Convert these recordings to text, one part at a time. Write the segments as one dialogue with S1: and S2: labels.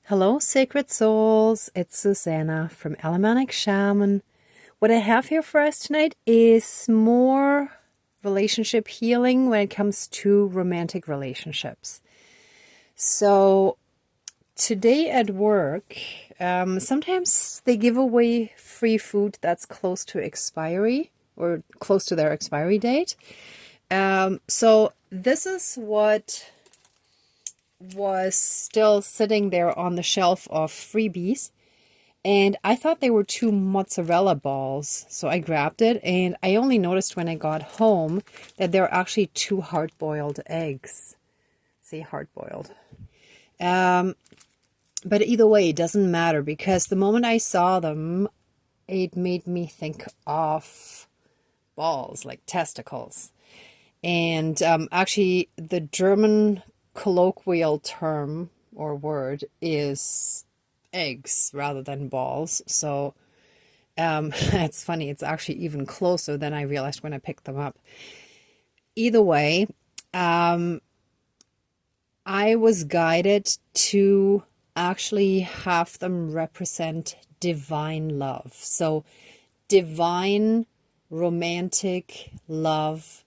S1: Hello, sacred souls. It's Susanna from alemannic.shaman. What I have here for us tonight is more relationship healing when it comes to romantic relationships. So today at work, sometimes they give away free food that's close to expiry or close to their expiry date. So this is what was still sitting there on the shelf of freebies, and I thought they were 2 mozzarella balls, so I grabbed it, and I only noticed when I got home that they're actually 2 hard-boiled eggs. See, hard-boiled. But either way, it doesn't matter, because the moment I saw them, it made me think of balls, like testicles. And actually, the German colloquial term or word is eggs rather than balls. So it's funny, it's actually even closer than I realized when I picked them up. Either way, I was guided to actually have them represent divine love. So divine romantic love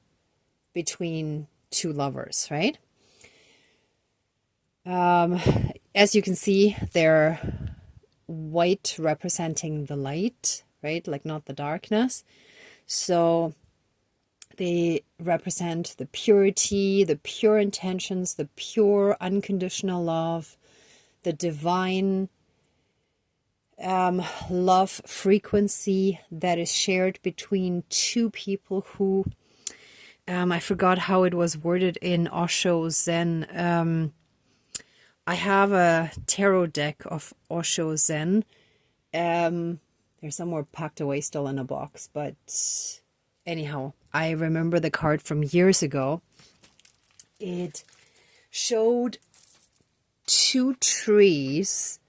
S1: between 2 lovers, right? As you can see, they're white representing the light, right? Like not the darkness. So they represent the purity, the pure intentions, the pure unconditional love, the divine love frequency that is shared between 2 people who, I forgot how it was worded in Osho Zen. I have a tarot deck of Osho Zen. They're somewhere packed away still in a box. But anyhow, I remember the card from years ago. It showed 2 trees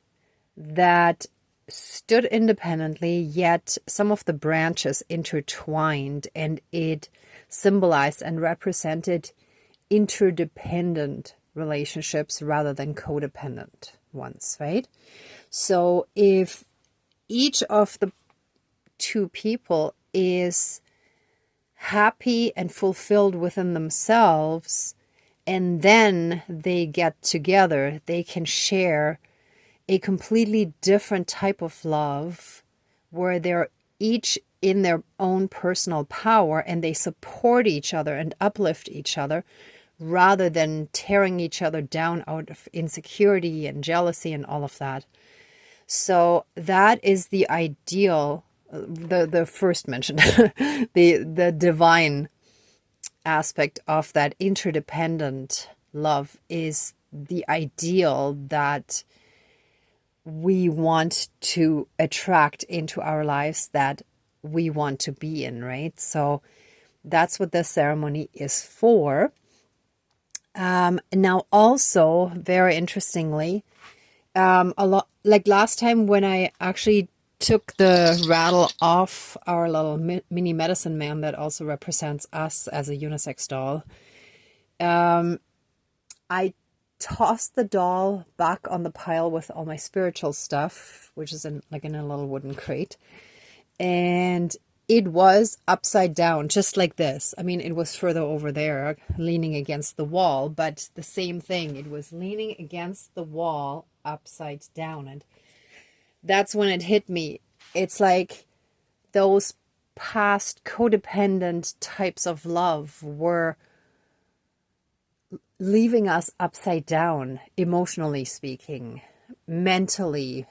S1: that stood independently, yet some of the branches intertwined, and it symbolized and represented interdependent relationships rather than codependent ones, right? So if each of the 2 people is happy and fulfilled within themselves, and then they get together, they can share a completely different type of love where they're each in their own personal power and they support each other and uplift each other, rather than tearing each other down out of insecurity and jealousy and all of that. So that is the ideal, the first mentioned, the divine aspect of that interdependent love is the ideal that we want to attract into our lives, that we want to be in, right? So that's what this ceremony is for. Now also, very interestingly, a lot like last time when I actually took the rattle off our little mini medicine man that also represents us as a unisex doll, I tossed the doll back on the pile with all my spiritual stuff, which is in a little wooden crate, and it was upside down, just like this. I mean, it was further over there, leaning against the wall, but the same thing. It was leaning against the wall, upside down. And that's when it hit me. It's like those past codependent types of love were leaving us upside down, emotionally speaking, mentally,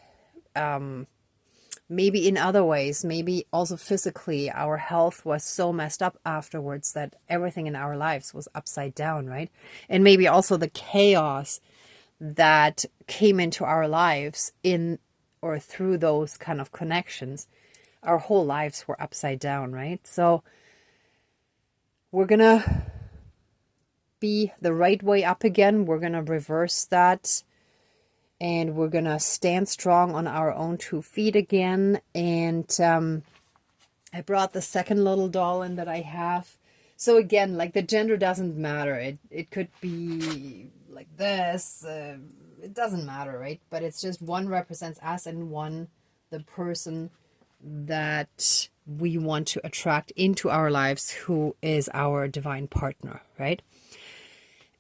S1: maybe in other ways, maybe also physically. Our health was so messed up afterwards that everything in our lives was upside down, right? And maybe also the chaos that came into our lives in or through those kind of connections. Our whole lives were upside down, right? So we're going to be the right way up again. We're going to reverse that. And we're going to stand strong on our own 2 feet again. And I brought the second little doll in that I have. So again, like the gender doesn't matter. It could be like this, it doesn't matter, right? But it's just one represents us and one the person that we want to attract into our lives, who is our divine partner, right?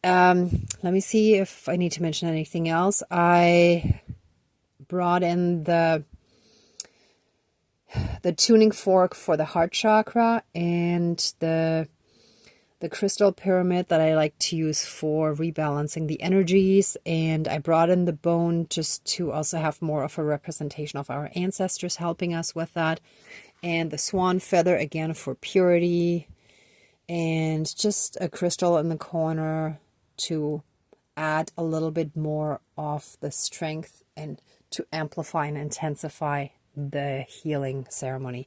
S1: Let me see if I need to mention anything else. I brought in the tuning fork for the heart chakra and the crystal pyramid that I like to use for rebalancing the energies. And I brought in the bone just to also have more of a representation of our ancestors helping us with that. And the swan feather, again, for purity. And just a crystal in the corner to add a little bit more of the strength and to amplify and intensify the healing ceremony.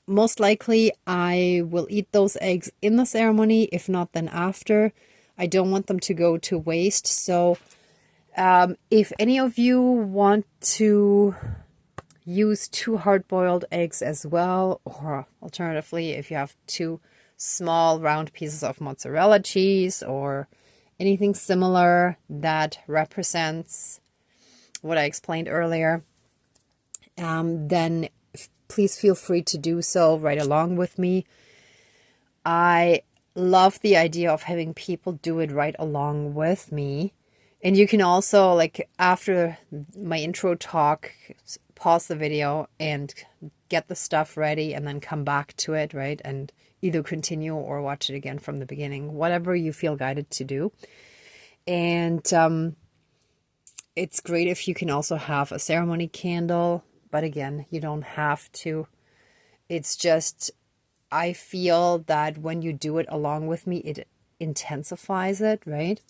S1: Most likely I will eat those eggs in the ceremony, if not then after. I don't want them to go to waste. So if any of you want to use 2 hard-boiled eggs as well, or alternatively, if you have 2 small round pieces of mozzarella cheese or anything similar that represents what I explained earlier, then please feel free to do so right along with me. I love the idea of having people do it right along with me. And you can also, like, after my intro talk, pause the video and get the stuff ready and then come back to it, right? And either continue or watch it again from the beginning, whatever you feel guided to do. And it's great if you can also have a ceremony candle. But again, you don't have to. It's just, I feel that when you do it along with me, it intensifies it, right?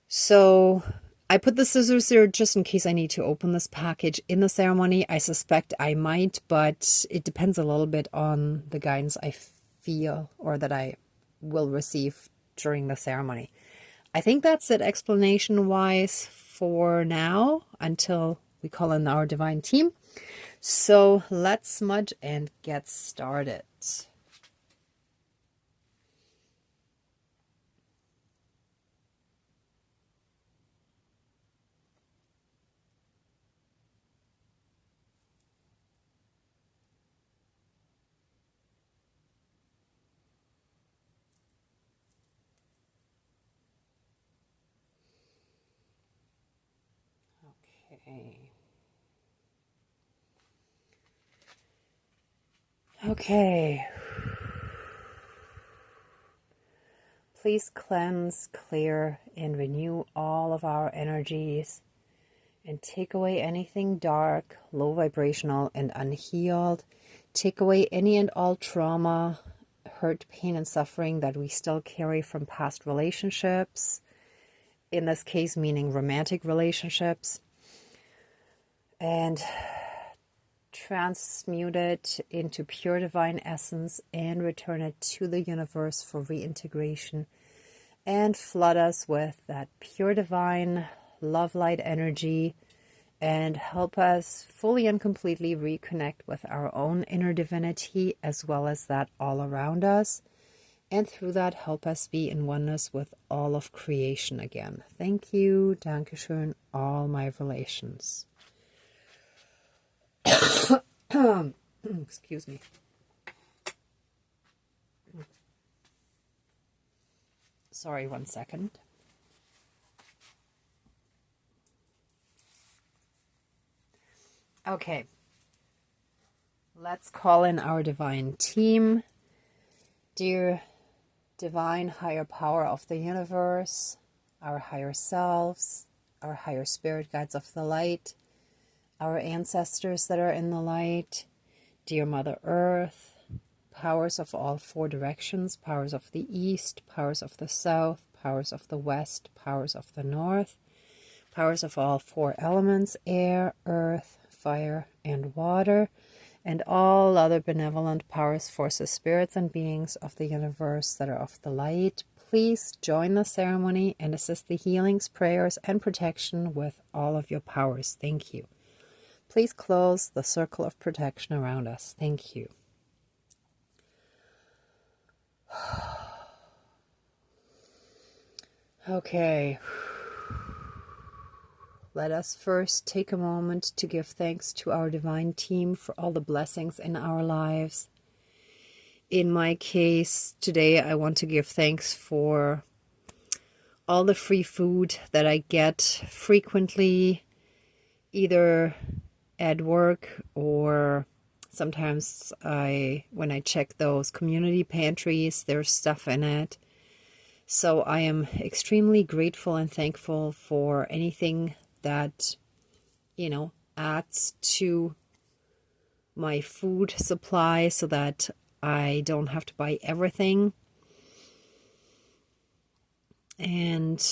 S1: So I put the scissors there just in case I need to open this package in the ceremony. I suspect I might, but it depends a little bit on the guidance I feel or that I will receive during the ceremony. I think that's it explanation-wise for now, until we call in our divine team. So let's smudge and get started. Okay. Okay. Please cleanse, clear, and renew all of our energies and take away anything dark, low vibrational, and unhealed. Take away any and all trauma, hurt, pain, and suffering that we still carry from past relationships. In this case, meaning romantic relationships. And transmute it into pure divine essence and return it to the universe for reintegration, and flood us with that pure divine love light energy and help us fully and completely reconnect with our own inner divinity as well as that all around us, and through that help us be in oneness with all of creation again. Thank you, Dankeschön, all my relations. Excuse me. Sorry, 1 second. Okay. Let's call in our divine team. Dear divine higher power of the universe, our higher selves, our higher spirit guides of the light, our ancestors that are in the light, dear Mother Earth, powers of all 4 directions, powers of the east, powers of the south, powers of the west, powers of the north, powers of all 4 elements, air, earth, fire, and water, and all other benevolent powers, forces, spirits, and beings of the universe that are of the light. Please join the ceremony and assist the healings, prayers, and protection with all of your powers. Thank you. Please close the circle of protection around us. Thank you. Okay. Let us first take a moment to give thanks to our divine team for all the blessings in our lives. In my case, today I want to give thanks for all the free food that I get frequently, either at work or sometimes when I check those community pantries, there's stuff in it. So I am extremely grateful and thankful for anything that, adds to my food supply so that I don't have to buy everything. And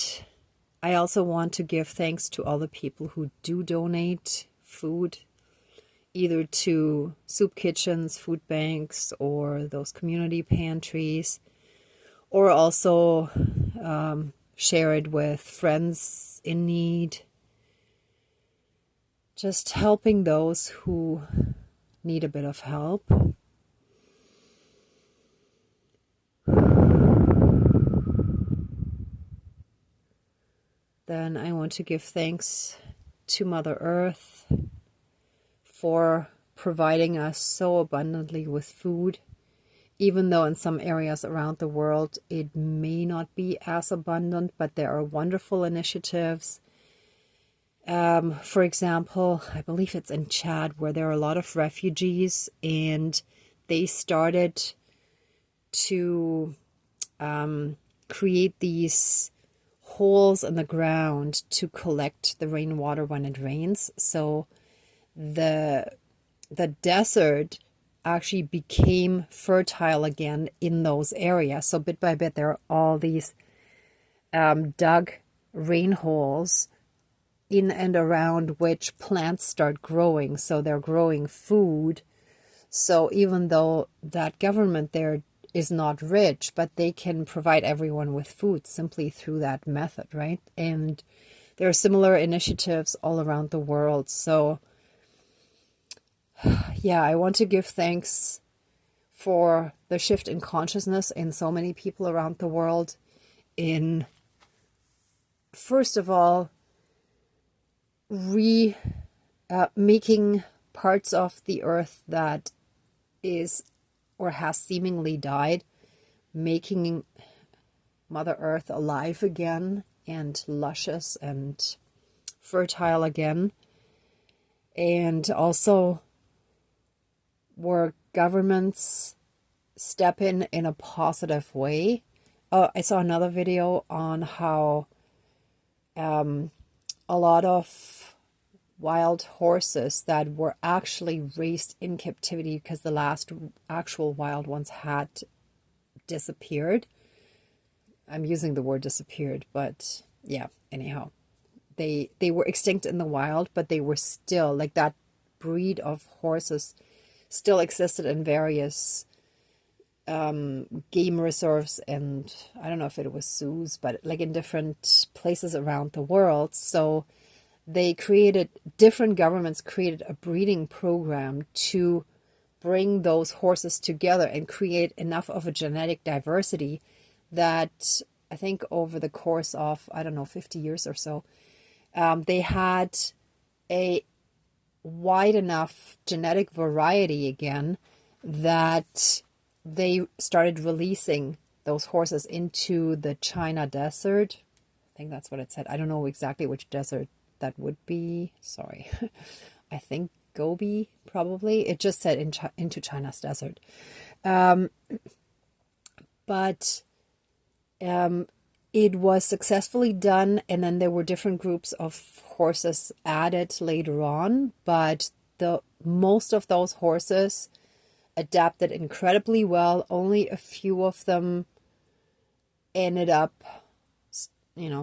S1: I also want to give thanks to all the people who do donate food, either to soup kitchens, food banks, or those community pantries, or also share it with friends in need. Just helping those who need a bit of help. Then I want to give thanks to Mother Earth for providing us so abundantly with food, even though in some areas around the world it may not be as abundant, but there are wonderful initiatives. For example, I believe it's in Chad where there are a lot of refugees, and they started to create these holes in the ground to collect the rainwater when it rains. So the desert actually became fertile again in those areas. So bit by bit, there are all these dug rain holes in and around which plants start growing. So they're growing food. So even though that government there is not rich, but they can provide everyone with food simply through that method, right? And there are similar initiatives all around the world. So yeah, I want to give thanks for the shift in consciousness in so many people around the world in, first of all, making parts of the earth that is or has seemingly died, making Mother Earth alive again and luscious and fertile again. And also where governments step in a positive way. I saw another video on how a lot of wild horses that were actually raised in captivity because the last actual wild ones had disappeared. I'm using the word disappeared, but yeah, anyhow. They were extinct in the wild, but they were still, like, that breed of horses still existed in various game reserves, and I don't know if it was zoos, but like in different places around the world. So different governments created a breeding program to bring those horses together and create enough of a genetic diversity that I think over the course of, 50 years or so, they had a wide enough genetic variety again that they started releasing those horses into the China desert. I think that's what it said. I don't know exactly which desert that would be. Sorry. I think Gobi, probably. It just said into China's desert. But it was successfully done, and then there were different groups of horses added later on, but most of those horses adapted incredibly well. Only a few of them ended up,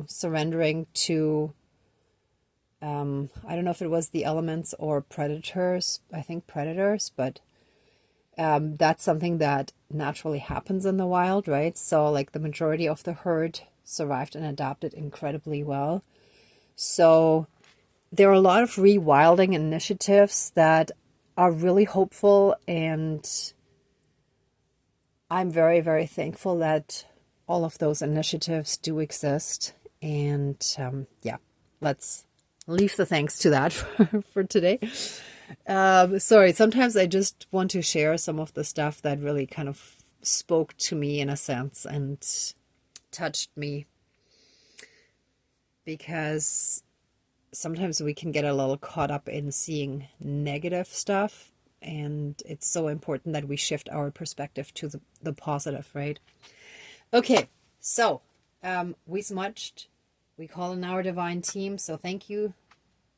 S1: surrendering to, I don't know if it was the elements or predators. I think predators, but that's something that naturally happens in the wild, right? So like the majority of the herd survived and adapted incredibly well. So there are a lot of rewilding initiatives that are really hopeful, and I'm very, very thankful that all of those initiatives do exist And yeah, let's leave the thanks to that for today. Sorry, sometimes I just want to share some of the stuff that really kind of spoke to me in a sense and touched me, because sometimes we can get a little caught up in seeing negative stuff, and it's so important that we shift our perspective to the positive, right? Okay, so we smudged. We call in our divine team. So thank you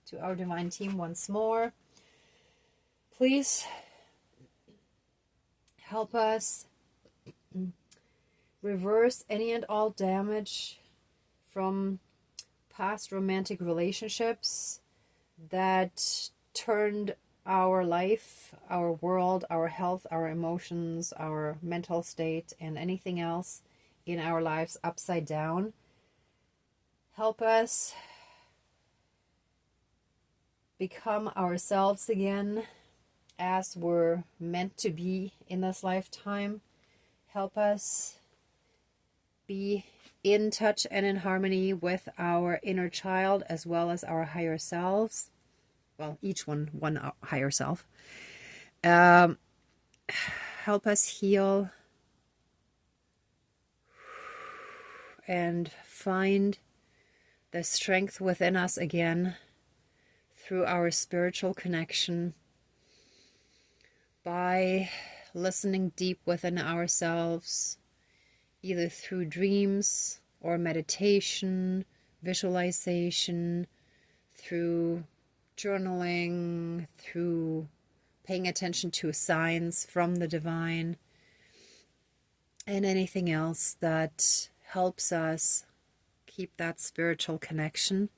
S1: to our divine team once more. Please help us reverse any and all damage from past romantic relationships that turned our life, our world, our health, our emotions, our mental state, and anything else in our lives upside down. Help us become ourselves again as we're meant to be in this lifetime. Help us be in touch and in harmony with our inner child as well as our higher selves. Well, each one higher self. Help us heal and find the strength within us again through our spiritual connection by listening deep within ourselves, either through dreams or meditation, visualization, through journaling, through paying attention to signs from the divine, and anything else that helps us keep that spiritual connection.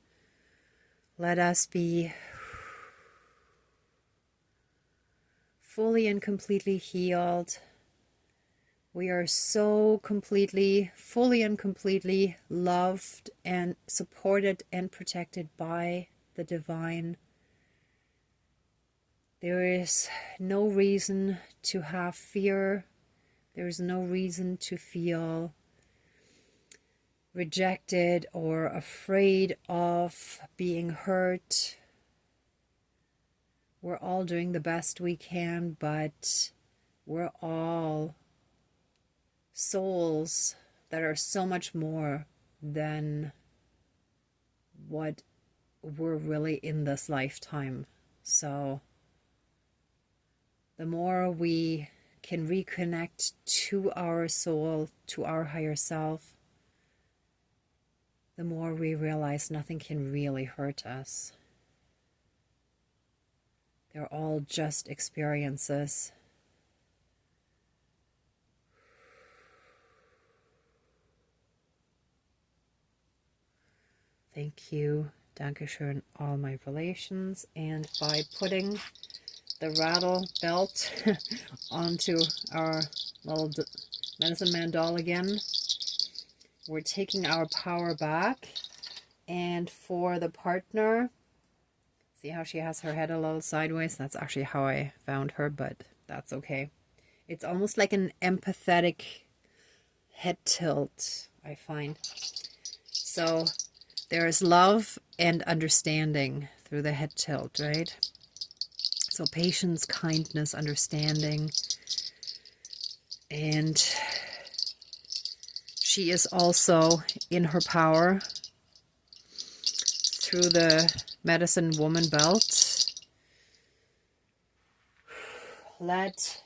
S1: Let us be fully and completely healed. We are so completely, fully and completely loved and supported and protected by the divine. There is no reason to have fear. There is no reason to feel rejected or afraid of being hurt. We're all doing the best we can, but we're all souls that are so much more than what we're really in this lifetime. So the more we can reconnect to our soul, to our higher self, the more we realize nothing can really hurt us. They're all just experiences. Thank you. Dankeschön, all my relations. And by putting the rattle belt onto our little medicine man doll again, we're taking our power back. And for the partner, see how she has her head a little sideways? That's actually how I found her, but that's okay. It's almost like an empathetic head tilt, I find. So there is love and understanding through the head tilt, right? So patience, kindness, understanding. And she is also in her power through the medicine woman belt. Let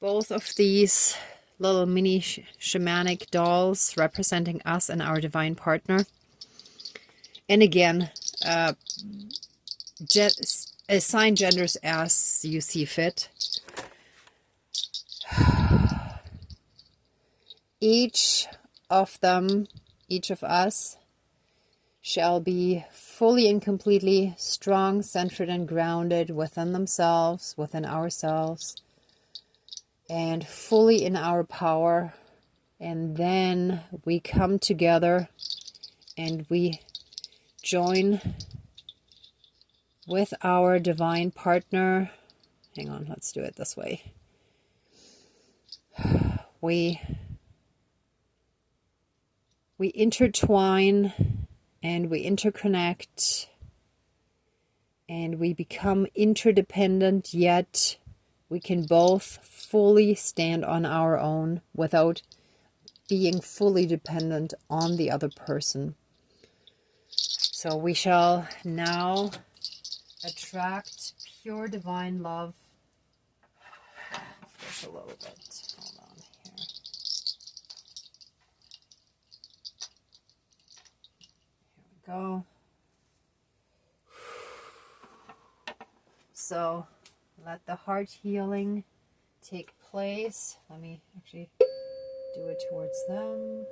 S1: both of these little mini shamanic dolls representing us and our divine partner. And again, assign genders as you see fit. Each of them, each of us, shall be fully and completely strong, centered, and grounded within themselves, within ourselves, and fully in our power. And then we come together and we join with our divine partner. Hang on, let's do it this way. We we intertwine and we interconnect and we become interdependent, yet we can both fully stand on our own without being fully dependent on the other person. So we shall now attract pure divine love. Just a little bit. Hold on here. Here we go. So let the heart healing take place. Let me actually do it towards them.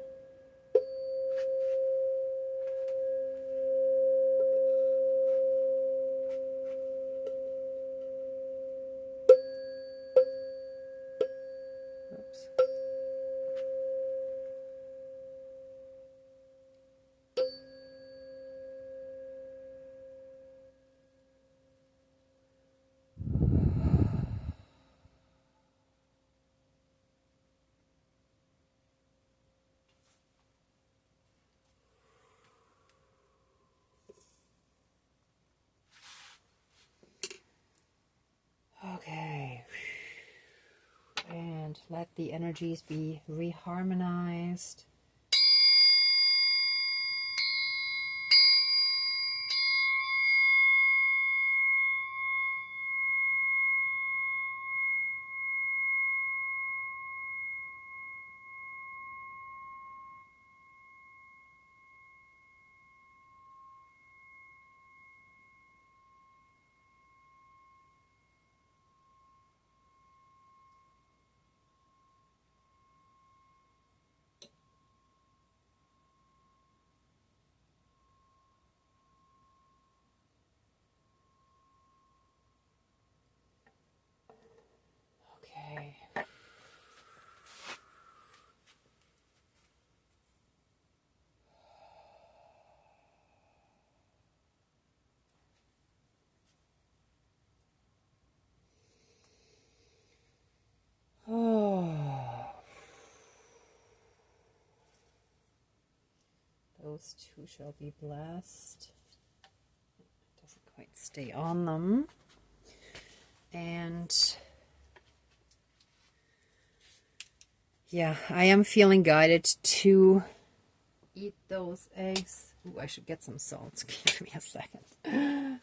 S1: Oops. Okay. And let the energies be reharmonized. Okay. Oh. Those two shall be blessed. It doesn't quite stay on them. And yeah, I am feeling guided to eat those eggs. Ooh, I should get some salt. Give me a second.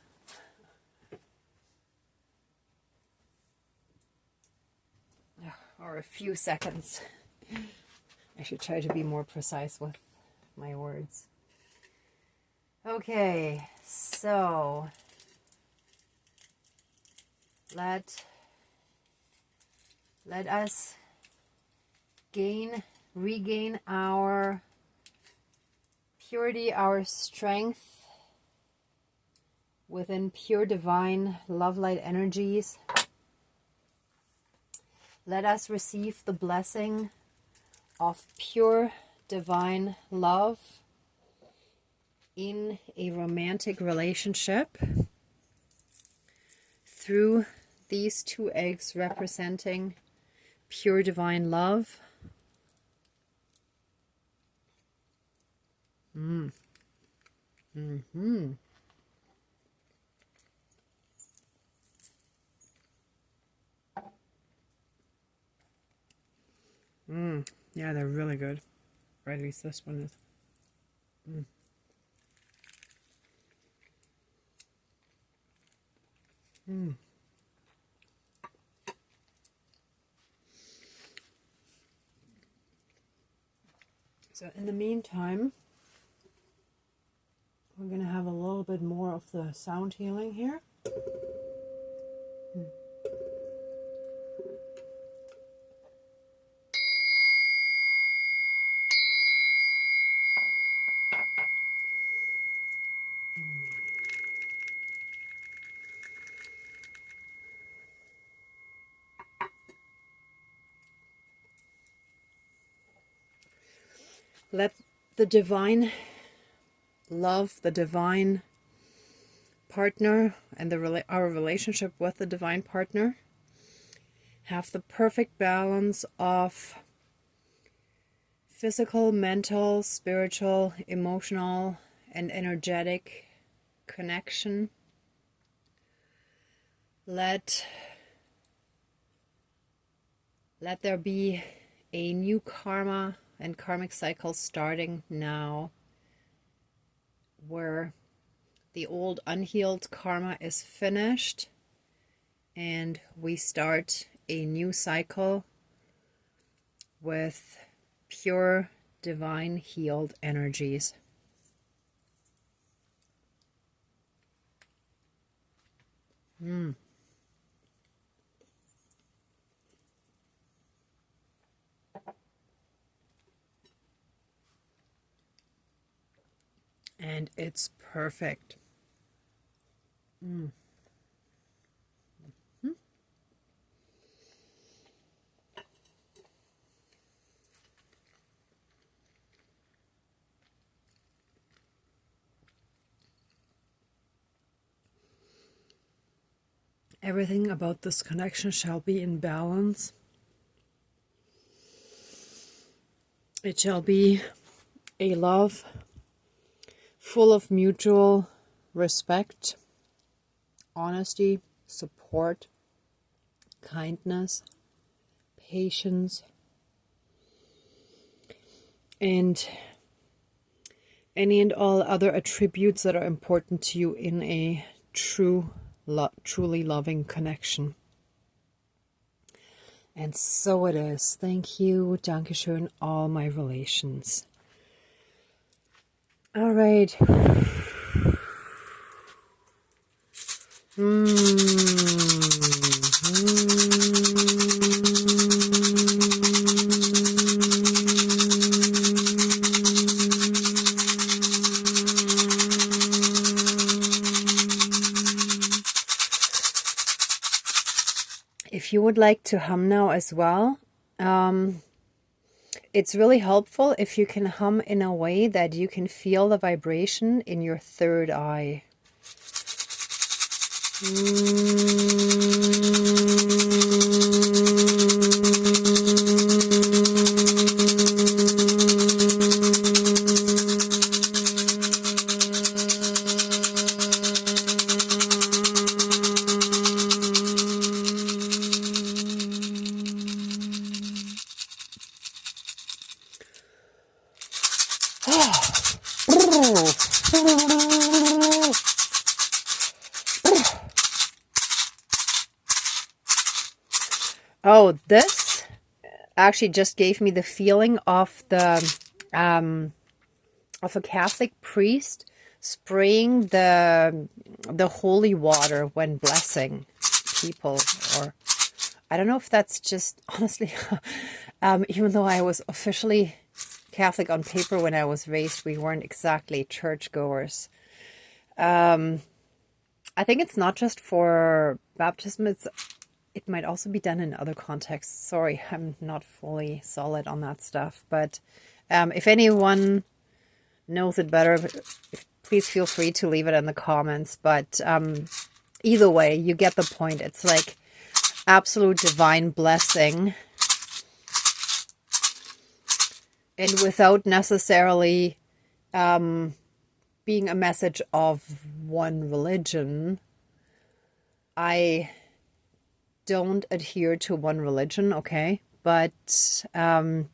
S1: Or a few seconds. I should try to be more precise with my words. Okay, so let us regain our purity, our strength within pure divine love light energies. Let us receive the blessing of pure divine love in a romantic relationship through these two eggs representing pure divine love. Yeah, they're really good. Or at least this one is. So in the meantime, we're going to have a little bit more of the sound healing here. Let the divine love, the divine partner, and our relationship with the divine partner have the perfect balance of physical, mental, spiritual, emotional, and energetic connection. Let there be a new karma and karmic cycle starting now, where the old unhealed karma is finished and we start a new cycle with pure, divine, healed energies. And it's perfect. Everything about this connection shall be in balance. It shall be a love full of mutual respect, honesty, support, kindness, patience, and any and all other attributes that are important to you in a truly loving connection. And so it is. Thank you. Dankeschön, all my relations. All right. If you would like to hum now as well, it's really helpful if you can hum in a way that you can feel the vibration in your third eye. Oh, this actually just gave me the feeling of of a Catholic priest spraying the holy water when blessing people. Or I don't know if that's just, honestly, even though I was officially Catholic on paper when I was raised, we weren't exactly churchgoers. I think it's not just for baptism, it might also be done in other contexts. Sorry, I'm not fully solid on that stuff. But if anyone knows it better, please feel free to leave it in the comments. But either way, you get the point. It's like absolute divine blessing. And without necessarily being a message of one religion, I don't adhere to one religion, okay? But the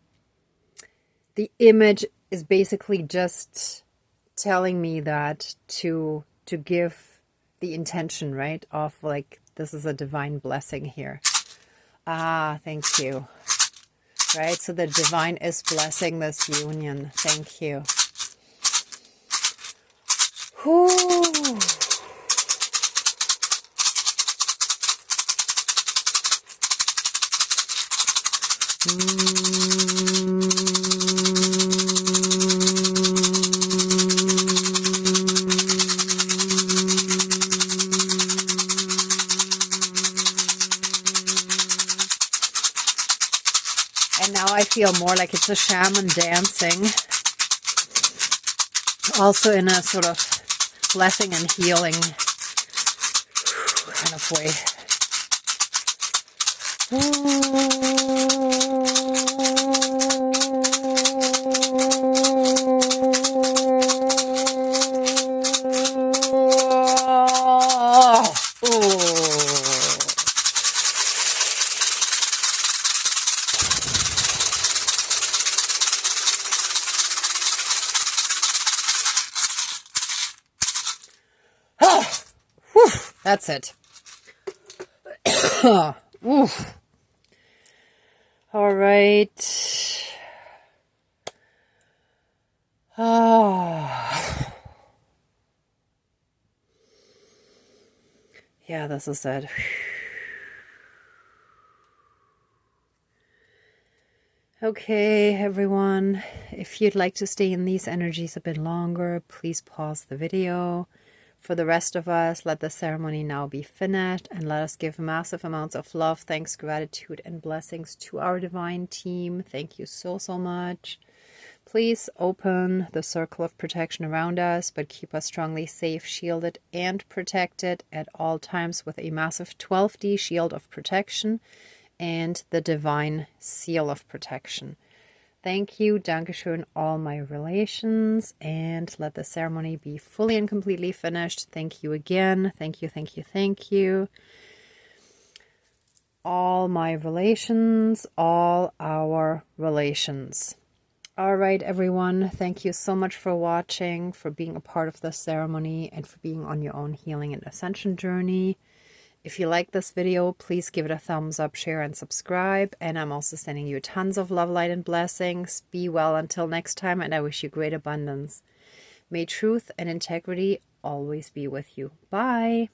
S1: image is basically just telling me that to give the intention, right? Of like, this is a divine blessing here. Ah, thank you. Right? So the divine is blessing this union. Thank you. Whew. And now I feel more like it's a shaman dancing. Also in a sort of blessing and healing kind of way. That's it. Oof. All right. Ah. Yeah, this is it. Okay, everyone, if you'd like to stay in these energies a bit longer, please pause the video. For the rest of us, let the ceremony now be finished, and let us give massive amounts of love, thanks, gratitude, and blessings to our divine team. Thank you so, so much. Please open the circle of protection around us, but keep us strongly safe, shielded, and protected at all times with a massive 12D shield of protection and the divine seal of protection. Thank you, Dankeschön, all my relations, and let the ceremony be fully and completely finished. Thank you again. Thank you, thank you, thank you. All my relations, all our relations. All right, everyone, thank you so much for watching, for being a part of this ceremony, and for being on your own healing and ascension journey. If you like this video, please give it a thumbs up, share, and subscribe. And I'm also sending you tons of love, light, and blessings. Be well until next time, and I wish you great abundance. May truth and integrity always be with you. Bye.